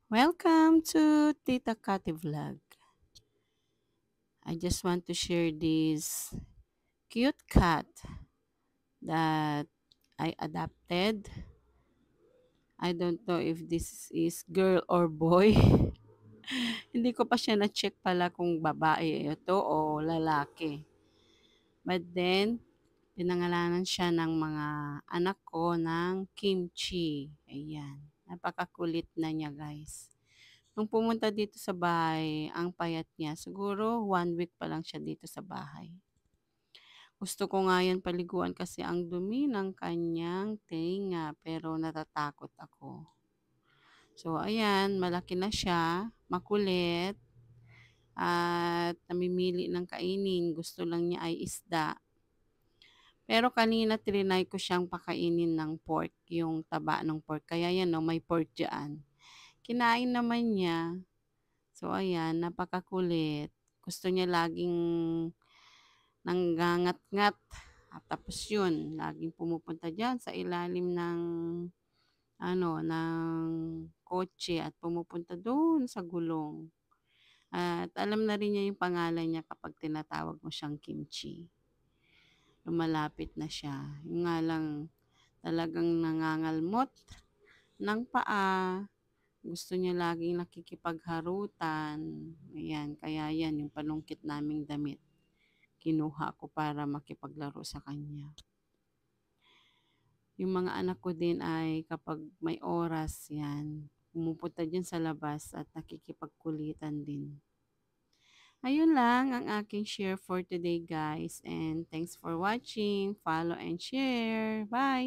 Welcome to Tita Kati Vlog. I just want to share this cute cat that I adopted. I don't know if this is girl or boy. Hindi ko pa siya na-check pala kung babae ito o lalaki. But then, pinangalanan siya ng mga anak ko ng kimchi. Ayan. Napakakulit na niya, guys. Nung pumunta dito sa bahay, ang payat niya. Siguro 1 week pa lang siya dito sa bahay. Gusto ko nga yan paliguan kasi ang dumi ng kanyang tenga pero natatakot ako. So ayan, malaki na siya, makulit, at namimili ng kainin. Gusto lang niya ay isda. Pero kanina trinay ko siyang pakainin ng pork, yung taba ng pork. Kaya yan, no, may pork dyan. Kinain naman niya. So ayan, napakakulit. Gusto niya laging nanggangat-ngat. At tapos yun, laging pumupunta diyan sa ilalim ng ng kotse at pumupunta doon sa gulong. At alam na rin niya yung pangalan niya kapag tinatawag mo siyang Kimchi. Lumalapit na siya. Yung nga lang talagang nangangalmot ng paa. Gusto niya laging nakikipagharutan. Ayan, kaya yan yung panungkit naming damit. Kinuha ko para makipaglaro sa kanya. Yung mga anak ko din ay kapag may oras yan, pumupunta dyan sa labas at nakikipagkulitan din. Ayun lang ang aking share for today, guys, and thanks for watching. Follow and share. Bye!